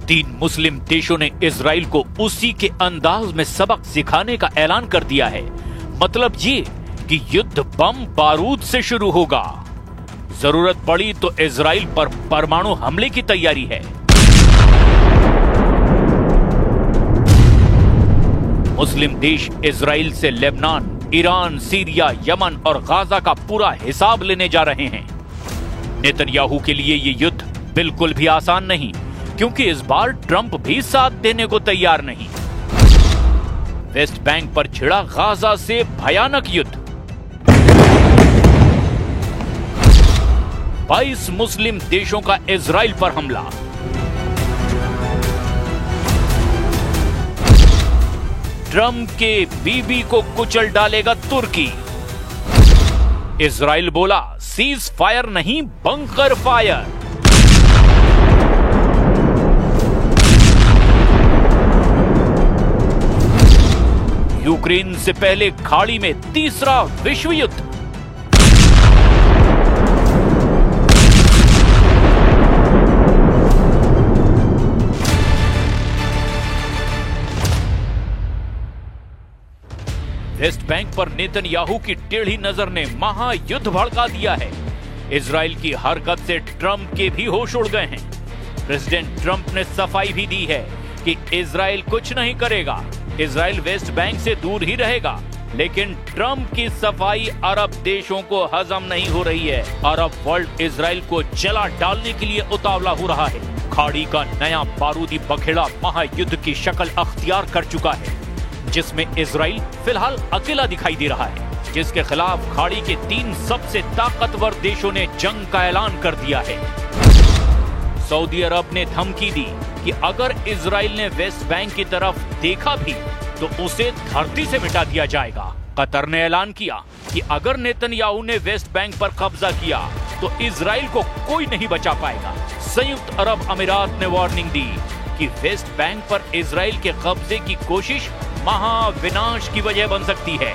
तीन मुस्लिम देशों ने इजराइल को उसी के अंदाज में सबक सिखाने का ऐलान कर दिया है। मतलब ये कि युद्ध बम बारूद से शुरू होगा। जरूरत पड़ी तो इजराइल पर परमाणु हमले की तैयारी है। मुस्लिम देश इजराइल से लेबनान, ईरान, सीरिया, यमन और गाजा का पूरा हिसाब लेने जा रहे हैं। नेतन्याहू के लिए ये युद्ध बिल्कुल भी आसान नहीं, क्योंकि इस बार ट्रंप भी साथ देने को तैयार नहीं। वेस्ट बैंक पर छिड़ा गाजा से भयानक युद्ध। 22 मुस्लिम देशों का इजराइल पर हमला। ट्रंप के बीबी को कुचल डालेगा तुर्की। इजराइल बोला सीज फायर नहीं, बंकर फायर। यूक्रेन से पहले खाड़ी में तीसरा विश्व युद्ध। वेस्ट बैंक पर नेतन्याहू की टेढ़ी नजर ने महायुद्ध भड़का दिया है। इजराइल की हरकत से ट्रंप के भी होश उड़ गए हैं। प्रेसिडेंट ट्रंप ने सफाई भी दी है कि इजराइल कुछ नहीं करेगा, इजराइल वेस्ट बैंक से दूर ही रहेगा। लेकिन ट्रंप की सफाई अरब देशों को हजम नहीं हो रही है। अरब वर्ल्ड इजराइल को जला डालने के लिए उतावला हो रहा है। खाड़ी का नया बारूदी बखेड़ा महायुद्ध की शक्ल अख्तियार कर चुका है, जिसमें इजराइल फिलहाल अकेला दिखाई दे रहा है, जिसके खिलाफ खाड़ी के 3 सबसे ताकतवर देशों ने जंग का ऐलान कर दिया है। सऊदी अरब ने धमकी दी कि अगर इजराइल ने वेस्ट बैंक की तरफ देखा भी तो उसे धरती से मिटा दिया जाएगा। कतर ने ऐलान किया कि अगर नेतन्याहू ने वेस्ट बैंक पर कब्जा किया तो इजराइल को कोई नहीं बचा पाएगा। संयुक्त अरब अमीरात ने वार्निंग दी कि वेस्ट बैंक पर इजराइल के कब्जे की कोशिश महाविनाश की वजह बन सकती है।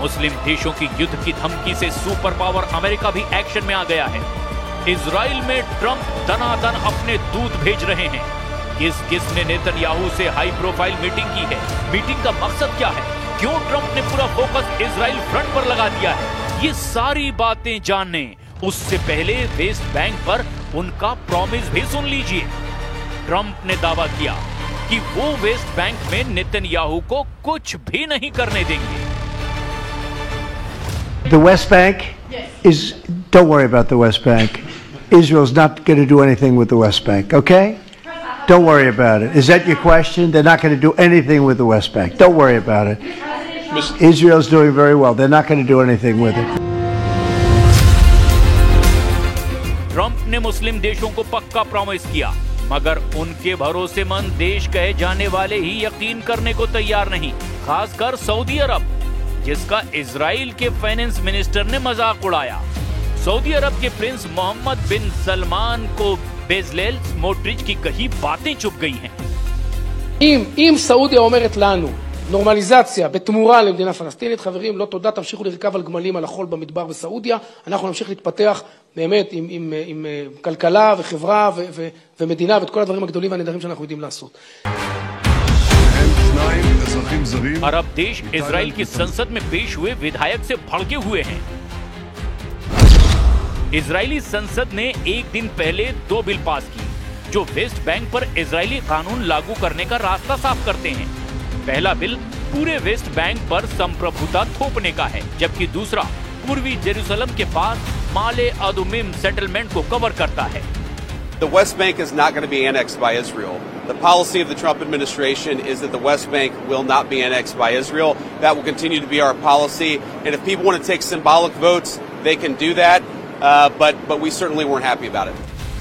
मुस्लिम देशों की युद्ध की धमकी से सुपर पावर अमेरिका भी एक्शन में आ गया है। इजराइल में ट्रंप दनादन अपने दूत भेज रहे हैं। किस ने नेतन्याहू से हाई प्रोफाइल मीटिंग की है? मीटिंग का मकसद क्या है? क्यों ट्रंप ने पूरा फोकस इजराइल फ्रंट पर लगा दिया है? ये सारी बातें जानने उससे पहले वेस्ट बैंक पर उनका प्रॉमिस भी सुन लीजिए। ट्रंप ने दावा किया कि वो वेस्ट बैंक में नेतन्याहू को कुछ भी नहीं करने देंगे। The West Bank is, don't worry about the West Bank. Israel's not going to do anything with the West Bank, okay? Don't worry about it. Is that your question? They're not going to do anything with the West Bank. Don't worry about it. Israel's doing very well. They're not going to do anything with it. Trump ने मुस्लिम देशों को पक्का promise किया, मगर उनके भरोसेमंद देश कहे जाने वाले ही यकीन करने को तैयार नहीं, खासकर सऊदी अरब, जिसका इजराइल के फाइनेंस मिनिस्टर ने मजाक उड़ाया। सऊदी अरब के प्रिंस मोहम्मद बिन सलमान को बेजलेल स्मोट्रिच की कही बातें चुप गई हैं। אם סעודיה אומרת לנו נורמליזציה בתמורה למדינה פלסטינית, חברים, לא תודה, תמשיכו לרכב על גמלים על החול במדבר בסעודיה, אנחנו נמשיך להתפתח באמת עם כלכלה וחברה ומדינה ואת כל הדברים הגדולים והנהדרים שאנחנו יודעים לעשות. अरब देश इजराइल की संसद में पेश हुए विधायक से भड़के हुए हैं। इजरायली संसद ने एक दिन पहले 2 बिल पास की जो वेस्ट बैंक पर इजरायली कानून लागू करने का रास्ता साफ करते हैं। पहला बिल पूरे वेस्ट बैंक पर संप्रभुता थोपने का है, जबकि दूसरा पूर्वी जेरूसलम के पास माले अदुमिम सेटलमेंट को कवर करता है। The West Bank is not going to be annexed by Israel. The policy of the Trump administration is that the West Bank will not be annexed by Israel. That will continue to be our policy. And if people want to take symbolic votes, they can do that. But we certainly weren't happy about it.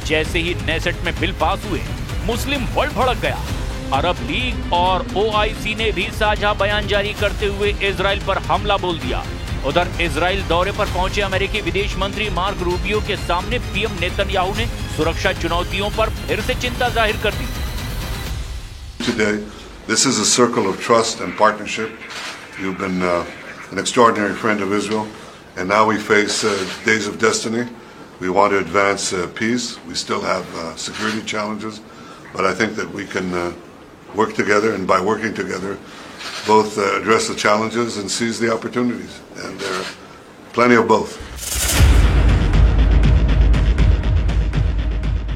जैसे ही Knesset में bill pass हुए, मुस्लिम world भड़क गया। अरब league और OIC ने भी साझा बयान जारी करते हुए इजराइल पर हमला बोल दिया। उधर इजराइल दौरे पर पहुंचे अमेरिकी विदेश मंत्री मार्क रूबियो के सामने पीएम नेतन्याहू ने सुरक्षा चुनौतियों पर फिर से चिंता जाहिर कर दी। Today, this is a circle of trust and partnership. You've been an extraordinary friend of Israel, and now we face days of destiny. We want to advance peace. We still have security challenges, but I think that we can work together, and by working together, both address the challenges and seize the opportunities. And there are plenty of both.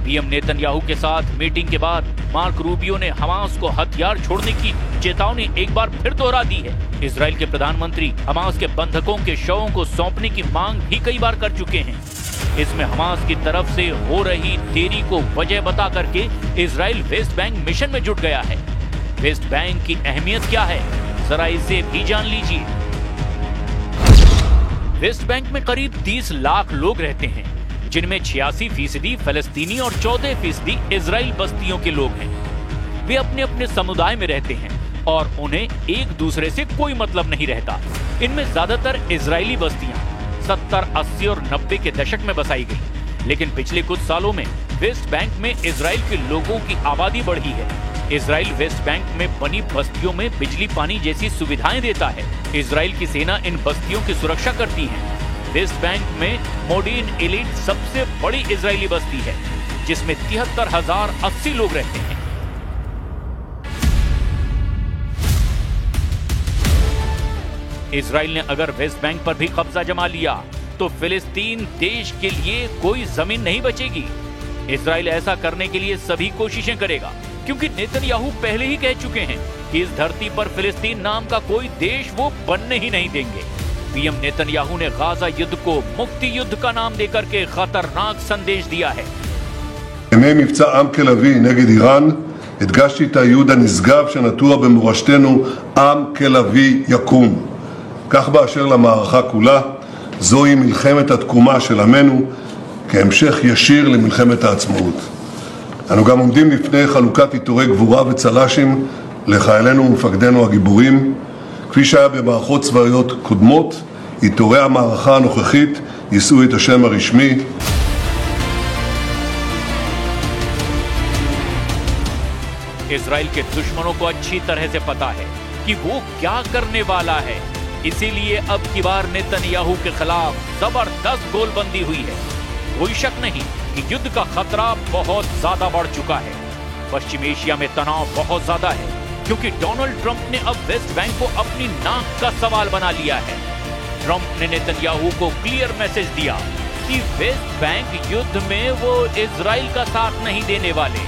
PM Netanyahu के साथ meeting के बाद mark Rubio ने Hamas को हथियार छोड़ने की चेतावनी एक बार फिर दोहरा दी है। इजराइल के प्रधानमंत्री हमास के बंधकों के शवों को सौंपने की मांग भी कई बार कर चुके हैं। इसमें हमास की तरफ से हो रही देरी को वजह बता करके इजराइल वेस्ट बैंक मिशन में जुट गया है। वेस्ट बैंक की अहमियत क्या है, जरा इसे भी जान लीजिए। वेस्ट बैंक में करीब 30 लाख लोग रहते हैं, जिनमें 86% फलस्तीनी और 14% इजराइल बस्तियों के लोग हैं। वे अपने अपने समुदाय में रहते हैं और उन्हें एक दूसरे से कोई मतलब नहीं रहता। इनमें ज्यादातर इजरायली बस्तियां 70, 80 और 90 के दशक में बसाई गई, लेकिन पिछले कुछ सालों में वेस्ट बैंक में इजराइल के लोगों की आबादी बढ़ी है। इजराइल वेस्ट बैंक में बनी बस्तियों में बिजली पानी जैसी सुविधाएं देता है। इजराइल की सेना इन बस्तियों की सुरक्षा करती है। वेस्ट बैंक में मोडीन एलिट सबसे बड़ी इजरायली बस्ती है, जिसमें 73,080 लोग रहते हैं। इजराइल ने अगर वेस्ट बैंक पर भी कब्जा जमा लिया तो फिलिस्तीन देश के लिए कोई जमीन नहीं बचेगी। इजराइल ऐसा करने के लिए सभी कोशिशें करेगा, क्योंकि नेतन्याहू पहले ही कह चुके हैं कि इस धरती पर फिलिस्तीन नाम का कोई देश वो बनने ही नहीं देंगे। पीएम नेतन्याहू ने गाजा युद्ध को मुक्ति युद्ध का नाम देकर के खतरनाक संदेश दिया है। ימי מבצע עם כלבי נגד איראן הדגשתי את הייעוד הנשגב שנטוע במורשתנו עם כלבי יקום. כך באשר למערכה כולה, זוהי מלחמת התקומה של עמנו כהמשך ישיר למלחמת העצמאות. אנו גם עומדים לפני חלוקת עיטורי גבורה וצל"שים לחיילינו ומפקדינו הגיבורים. כפי שהיה במערכות צבאיות קודמות, עיטורי המערכה הנוכחית יישאו את השם הרשמי. इजराइल के दुश्मनों को अच्छी तरह से पता है कि वो क्या करने वाला है, इसीलिए अब की बार नेतन्याहू के खिलाफ जबरदस्त गोलबंदी हुई है। कोई शक नहीं कि युद्ध का खतरा बहुत ज्यादा बढ़ चुका है। पश्चिम एशिया में तनाव बहुत ज्यादा है, क्योंकि डोनाल्ड ट्रंप ने अब वेस्ट बैंक को अपनी नाक का सवाल बना लिया है। ट्रंप ने नेतन्याहू को क्लियर मैसेज दिया कि वेस्ट बैंक युद्ध में वो इजराइल का साथ नहीं देने वाले।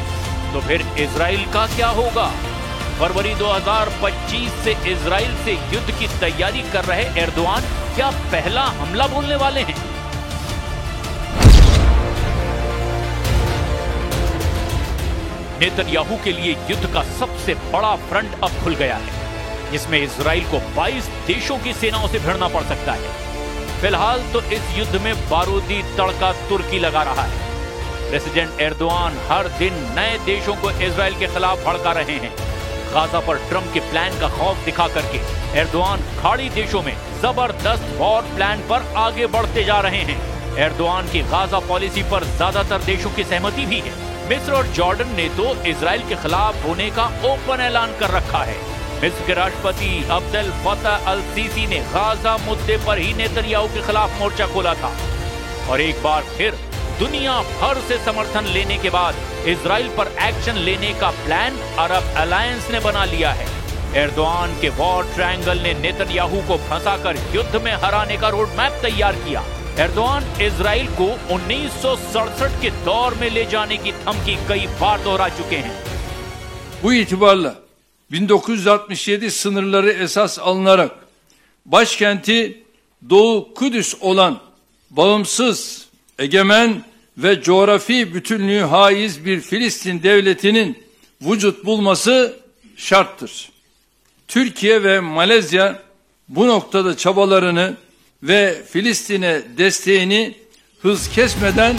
तो फिर इजराइल का क्या होगा? फरवरी 2025 से इजराइल से युद्ध की तैयारी कर रहे एर्दोआन क्या पहला हमला बोलने वाले हैं? नेतन्याहू के लिए युद्ध का सबसे बड़ा फ्रंट अब खुल गया है, जिसमें इजराइल को 22 देशों की सेनाओं से भिड़ना पड़ सकता है। फिलहाल तो इस युद्ध में बारूदी तड़का तुर्की लगा रहा है। प्रेसिडेंट एर्दोआन हर दिन नए देशों को इजराइल के खिलाफ भड़का रहे हैं। गाजा पर ट्रंप के प्लान का खौफ दिखा करके एर्दोआन खाड़ी देशों में जबरदस्त वॉर प्लान पर आगे बढ़ते जा रहे हैं। एर्दोआन की गाजा पॉलिसी पर ज्यादातर देशों की सहमति भी है। मिस्र और जॉर्डन ने तो इजराइल के खिलाफ होने का ओपन ऐलान कर रखा है। मिस्र के राष्ट्रपति अब्देल फतह अल सीसी ने गाजा मुद्दे पर ही नेतन्याहू के खिलाफ मोर्चा खोला था। और एक बार फिर दुनिया भर से समर्थन लेने के बाद इजराइल पर एक्शन लेने का प्लान अरब अलायंस ने बना लिया है। एर्दोआन के वॉर ट्रायंगल ने नेतन्याहू को फंसाकर युद्ध में हराने का रोड मैप तैयार किया। एर्दोआन इजराइल को 1967 के दौर में ले जाने की धमकी कई बार दोहरा चुके हैं। Bu itibarla 1967 sınırları esas alınarak başkenti Doğu Kudüs olan bağımsız, egemen ve coğrafi bütünlüğü haiz bir Filistin devletinin vücut bulması şarttır. Türkiye ve Malezya bu noktada çabalarını ve Filistin'e desteğini hız kesmeden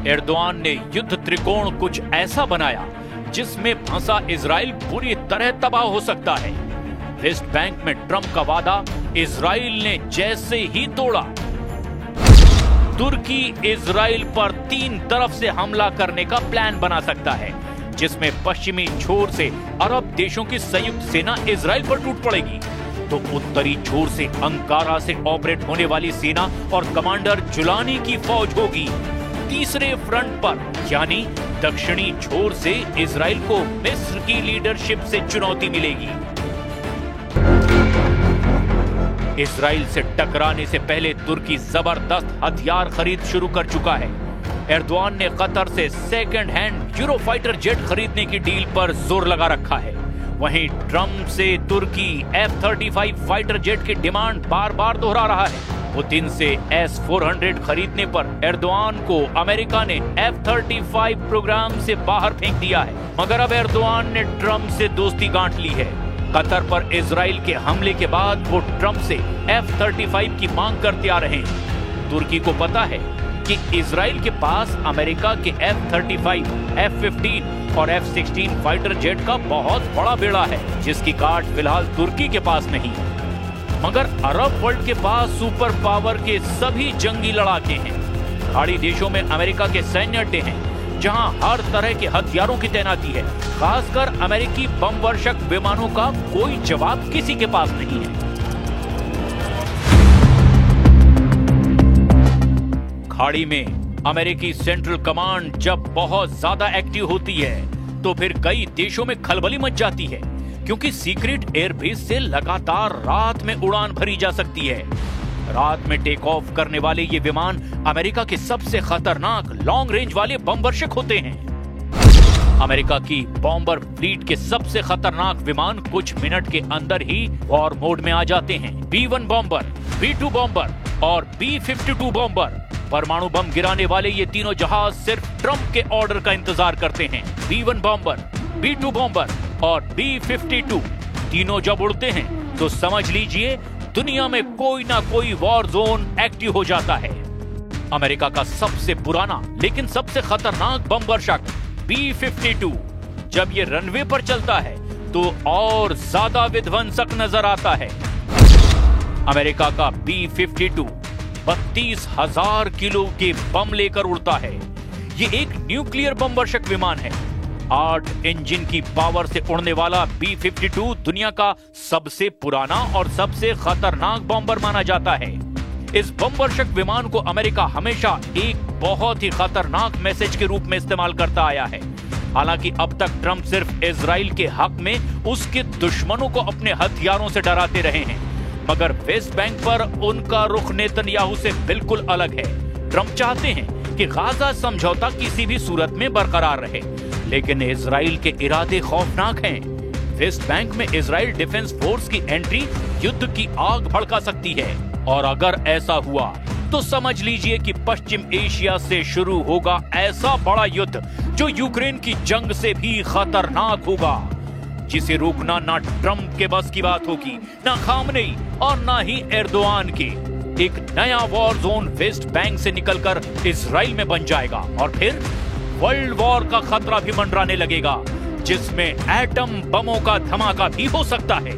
Erdogan ने युद्ध त्रिकोण कुछ ऐसा बनाया जिसमें फंसा Israel पूरी तरह तबाह हो सकता है। वेस्ट बैंक में ट्रंप का वादा इजराइल ने जैसे ही तोड़ा, तुर्की इजराइल पर 3 तरफ से हमला करने का प्लान बना सकता है, जिसमें पश्चिमी छोर से अरब देशों की संयुक्त सेना इजराइल पर टूट पड़ेगी, तो उत्तरी छोर से अंकारा से ऑपरेट होने वाली सेना और कमांडर जुलानी की फौज होगी। तीसरे फ्रंट पर यानी दक्षिणी छोर से इजराइल को मिस्र की लीडरशिप से चुनौती मिलेगी। इजराइल से टकराने से पहले तुर्की जबरदस्त हथियार खरीद शुरू कर चुका है। एर्दोआन ने कतर से सेकंड हैंड यूरोफाइटर जेट खरीदने की डील पर जोर लगा रखा है। वहीं ट्रंप से तुर्की F-35 फाइटर जेट की डिमांड बार बार दोहरा रहा है। पुतिन से S-400 खरीदने पर एर्दोआन को अमेरिका ने F-35 प्रोग्राम से बाहर फेंक दिया है, मगर अब एर्दोआन ने ट्रंप से दोस्ती गांठ ली है। कतर पर इजराइल के हमले के बाद वो ट्रंप से F-35 की मांग करते आ रहे हैं। तुर्की को पता है कि इजराइल के पास अमेरिका के F-35, F-15 और F-16 फाइटर जेट का बहुत बड़ा बेड़ा है, जिसकी काट फिलहाल तुर्की के पास नहीं है। मगर अरब वर्ल्ड के पास सुपर पावर के सभी जंगी लड़ाके हैं। खाड़ी देशों में अमेरिका के सैन्य अड्डे हैं, जहां हर तरह के हथियारों की तैनाती है। खासकर अमेरिकी बम वर्षक विमानों का कोई जवाब किसी के पास नहीं है। खाड़ी में अमेरिकी सेंट्रल कमांड जब बहुत ज्यादा एक्टिव होती है तो फिर कई देशों में खलबली मच जाती है, क्योंकि सीक्रेट एयरबेस से लगातार रात में उड़ान भरी जा सकती है। रात में टेक ऑफ करने वाले ये विमान अमेरिका के सबसे खतरनाक लॉन्ग रेंज वाले बम वर्षक होते हैं। अमेरिका की बॉम्बर फ्लीट के सबसे खतरनाक विमान कुछ मिनट के अंदर ही वॉर मोड में आ जाते हैं। B-1 बॉम्बर, B-2 बॉम्बर और B-52 बॉम्बर, परमाणु बम गिराने वाले ये तीनों जहाज सिर्फ ट्रंप के ऑर्डर का इंतजार करते हैं। B-1 बॉम्बर, B-2 बॉम्बर और B-52 तीनों जब उड़ते हैं तो समझ लीजिए दुनिया में कोई ना कोई वॉर जोन एक्टिव हो जाता है। अमेरिका का सबसे पुराना लेकिन सबसे खतरनाक बम वर्षक B-52 जब ये रनवे पर चलता है तो और ज्यादा विध्वंसक नजर आता है। अमेरिका का B-52 32,000 किलो के बम लेकर उड़ता है। ये एक न्यूक्लियर बम वर्षक विमान है। 8 इंजन की पावर से उड़ने वाला B-52 दुनिया का सबसे पुराना और सबसे खतरनाक बॉम्बर माना जाता है। इस बम वर्षक विमान को अमेरिका हमेशा एक बहुत ही खतरनाक मैसेज के रूप में इस्तेमाल करता आया है। हालांकि अब तक ट्रंप सिर्फ इजराइल के हक में उसके दुश्मनों को अपने हथियारों से डराते रहे हैं, मगर वेस्ट बैंक पर उनका रुख नेतन्याहू से बिल्कुल अलग है। ट्रंप चाहते हैं कि गाजा समझौता किसी भी सूरत में बरकरार रहे, लेकिन इजराइल के इरादे खौफनाक हैं। वेस्ट बैंक में इजराइल डिफेंस फोर्स की एंट्री युद्ध की आग भड़का सकती है, और अगर ऐसा हुआ तो समझ लीजिए कि पश्चिम एशिया से शुरू होगा ऐसा बड़ा युद्ध जो यूक्रेन की जंग से भी खतरनाक होगा, जिसे रोकना ना ट्रंप के बस की बात होगी, ना खामनेई और ना ही एर्दोआन की। एक नया वॉर जोन वेस्ट बैंक से निकलकर इजराइल में बन जाएगा, और फिर वर्ल्ड वॉर का खतरा भी मंडराने लगेगा, जिसमें एटम बमों का धमाका भी हो सकता है।